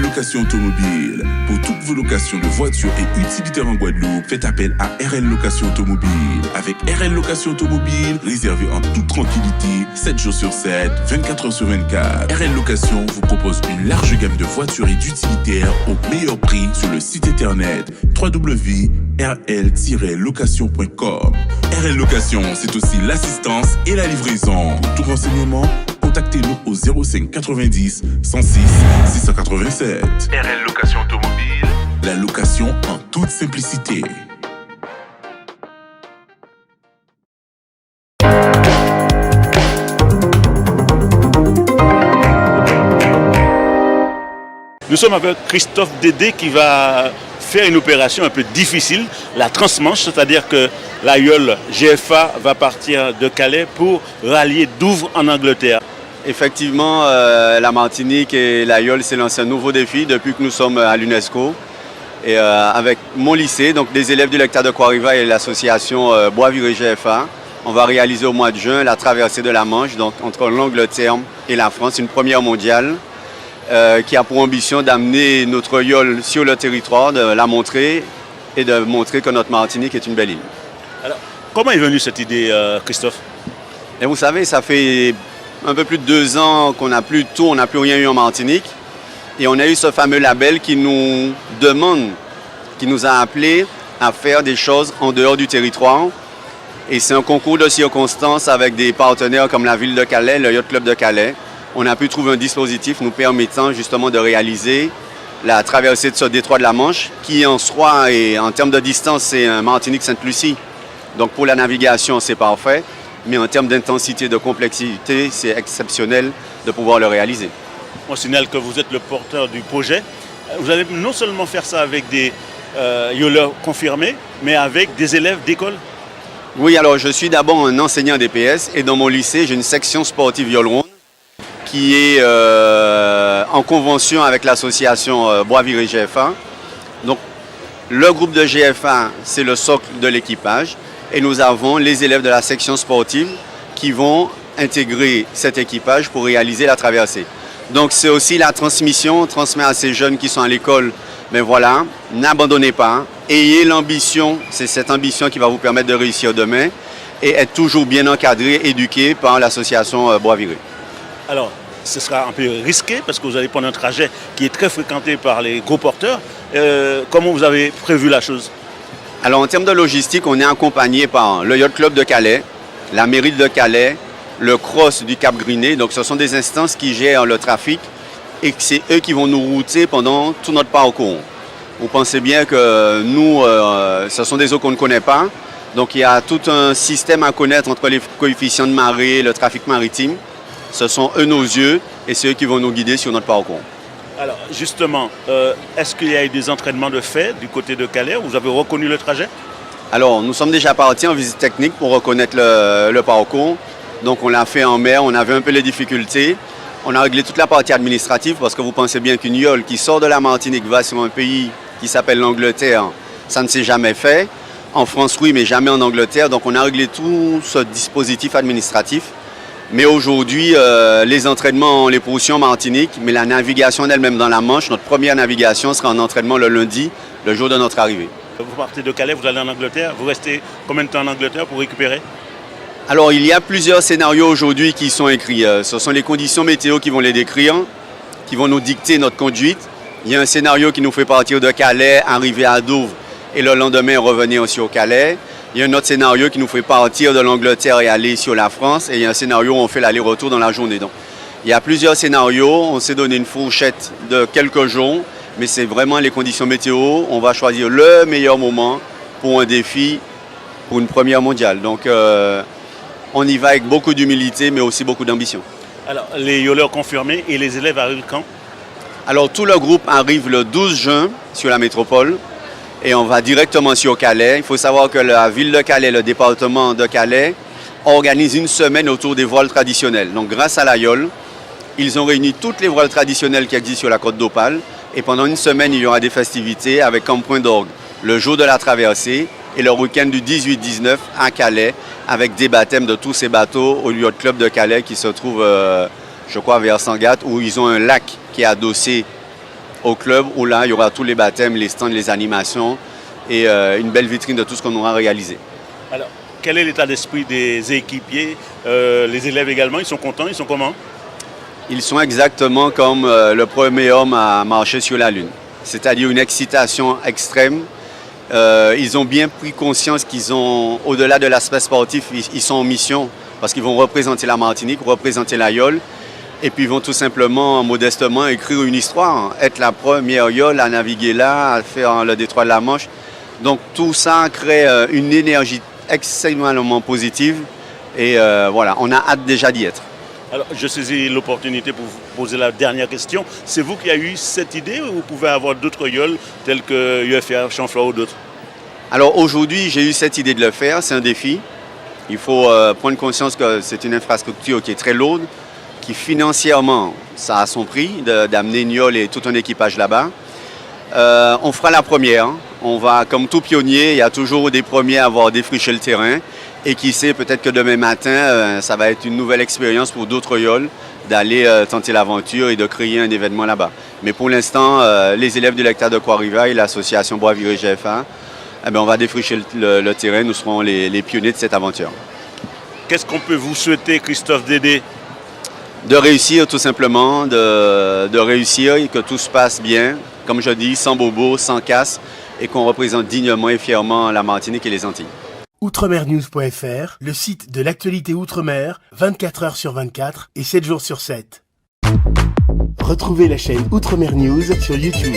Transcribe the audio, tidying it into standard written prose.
Location Automobile. Pour toutes vos locations de voitures et utilitaires en Guadeloupe, faites appel à RL Location Automobile. Avec RL Location Automobile, réservez en toute tranquillité, 7 jours sur 7, 24 heures sur 24. RL Location vous propose une large gamme de voitures et d'utilitaires au meilleur prix sur le site internet www.rl-location.com. RL Location, c'est aussi l'assistance et la livraison. Pour tout renseignement, contactez-nous au 05 90 106 687. RL Location Automobile, la location en toute simplicité. Nous sommes avec Christophe Dédé qui va faire une opération un peu difficile, la transmanche, c'est-à-dire que l'aïeul GFA va partir de Calais pour rallier Douvres en Angleterre. Effectivement, la Martinique et l'aïeul s'est lancé un nouveau défi depuis que nous sommes à l'UNESCO. Et avec mon lycée, donc des élèves du lecteur de Croix-Riva et l'association Bois-Viré GFA, on va réaliser au mois de juin la traversée de la Manche, donc entre l'Angleterre et la France, une première mondiale. Qui a pour ambition d'amener notre yole sur le territoire, de la montrer et de montrer que notre Martinique est une belle île. Alors, comment est venue cette idée, Christophe? Et vous savez, ça fait un peu plus de 2 ans qu'on n'a plus de tout, on n'a plus rien eu en Martinique. Et on a eu ce fameux label qui nous demande, qui nous a appelés à faire des choses en dehors du territoire. Et c'est un concours de circonstances avec des partenaires comme la ville de Calais, le Yacht Club de Calais. On a pu trouver un dispositif nous permettant justement de réaliser la traversée de ce détroit de la Manche, qui en soi, et en termes de distance, c'est un Martinique-Sainte-Lucie. Donc pour la navigation, c'est parfait, mais en termes d'intensité, de complexité, c'est exceptionnel de pouvoir le réaliser. On signale que vous êtes le porteur du projet. Vous allez non seulement faire ça avec des yoleurs confirmés, mais avec des élèves d'école. Oui, alors je suis d'abord un enseignant DPS et dans mon lycée, j'ai une section sportive Yole-Ronde qui est en convention avec l'association Bois-Viré GFA. Donc, le groupe de GFA, c'est le socle de l'équipage. Et nous avons les élèves de la section sportive qui vont intégrer cet équipage pour réaliser la traversée. Donc, c'est aussi la transmission, on transmet à ces jeunes qui sont à l'école. Mais voilà, n'abandonnez pas, ayez l'ambition, c'est cette ambition qui va vous permettre de réussir demain et être toujours bien encadré, éduqué par l'association Bois-Viré. Alors, ce sera un peu risqué parce que vous allez prendre un trajet qui est très fréquenté par les gros porteurs. Comment vous avez prévu la chose? Alors, en termes de logistique, on est accompagné par le Yacht Club de Calais, la mairie de Calais, le CROSS du Cap-Griné. Donc, ce sont des instances qui gèrent le trafic et c'est eux qui vont nous router pendant tout notre parcours. Vous pensez bien que nous, ce sont des eaux qu'on ne connaît pas. Donc, il y a tout un système à connaître entre les coefficients de marée, le trafic maritime. Ce sont eux nos yeux et c'est eux qui vont nous guider sur notre parcours. Alors justement, est-ce qu'il y a eu des entraînements de fait du côté de Calais? Vous avez reconnu le trajet? Alors, nous sommes déjà partis en visite technique pour reconnaître le parcours. Donc, on l'a fait en mer, on avait un peu les difficultés. On a réglé toute la partie administrative parce que vous pensez bien qu'une yole qui sort de la Martinique va sur un pays qui s'appelle l'Angleterre, ça ne s'est jamais fait. En France, oui, mais jamais en Angleterre. Donc, on a réglé tout ce dispositif administratif. Mais aujourd'hui, les entraînements, on les poursuit en Martinique, mais la navigation elle-même dans la Manche, notre première navigation sera en entraînement le lundi, le jour de notre arrivée. Vous partez de Calais, vous allez en Angleterre, vous restez combien de temps en Angleterre pour récupérer? Alors, il y a plusieurs scénarios aujourd'hui qui sont écrits. Ce sont les conditions météo qui vont les décrire, qui vont nous dicter notre conduite. Il y a un scénario qui nous fait partir de Calais, arriver à Douvres et le lendemain revenir aussi au Calais. Il y a un autre scénario qui nous fait partir de l'Angleterre et aller sur la France. Et il y a un scénario où on fait l'aller-retour dans la journée. Donc, il y a plusieurs scénarios. On s'est donné une fourchette de quelques jours. Mais c'est vraiment les conditions météo. On va choisir le meilleur moment pour un défi, pour une première mondiale. Donc, on y va avec beaucoup d'humilité, mais aussi beaucoup d'ambition. Alors, les yoleurs confirmés et les élèves arrivent quand? Alors, tout le groupe arrive le 12 juin sur la métropole. Et on va directement sur Calais. Il faut savoir que la ville de Calais, le département de Calais, organise une semaine autour des voiles traditionnelles. Donc grâce à la yole, ils ont réuni toutes les voiles traditionnelles qui existent sur la côte d'Opale. Et pendant une semaine, il y aura des festivités avec comme point d'orgue le jour de la traversée et le week-end du 18-19 à Calais avec des baptêmes de tous ces bateaux au Yacht Club de Calais qui se trouve, je crois, vers Sangatte, où ils ont un lac qui est adossé au club où là, il y aura tous les baptêmes, les stands, les animations et une belle vitrine de tout ce qu'on aura réalisé. Alors, quel est l'état d'esprit des équipiers, les élèves également? Ils sont contents, ils sont comment? Ils sont exactement comme le premier homme à marcher sur la Lune, c'est-à-dire une excitation extrême. Ils ont bien pris conscience qu'ils ont, au-delà de l'aspect sportif, ils sont en mission parce qu'ils vont représenter la Martinique, représenter l'Aïole. Et puis ils vont tout simplement, modestement, écrire une histoire, être la première yole à naviguer là, à faire le détroit de la Manche. Donc tout ça crée une énergie extrêmement positive et voilà, on a hâte déjà d'y être. Alors, je saisis l'opportunité pour vous poser la dernière question. C'est vous qui avez eu cette idée ou vous pouvez avoir d'autres yoles tels que UFR, Chamflore ou d'autres? Alors aujourd'hui, j'ai eu cette idée de le faire, c'est un défi. Il faut prendre conscience que c'est une infrastructure qui est très lourde, qui financièrement, ça a son prix d'amener une yole et tout un équipage là-bas. On fera la première. On va, comme tout pionnier, il y a toujours des premiers à avoir défriché le terrain. Et qui sait, peut-être que demain matin, ça va être une nouvelle expérience pour d'autres yoles d'aller tenter l'aventure et de créer un événement là-bas. Mais pour l'instant, les élèves de l'hectare de Croix-Rivaille et l'association Bois-Viré GFA, eh bien, on va défricher le terrain. Nous serons les pionniers de cette aventure. Qu'est-ce qu'on peut vous souhaiter, Christophe Dédé? De réussir tout simplement, de réussir et que tout se passe bien, comme je dis, sans bobo, sans casse, et qu'on représente dignement et fièrement la Martinique et les Antilles. Outremernews.fr, le site de l'actualité Outre-mer, 24 heures sur 24 et 7 jours sur 7. Retrouvez la chaîne Outremer News sur YouTube.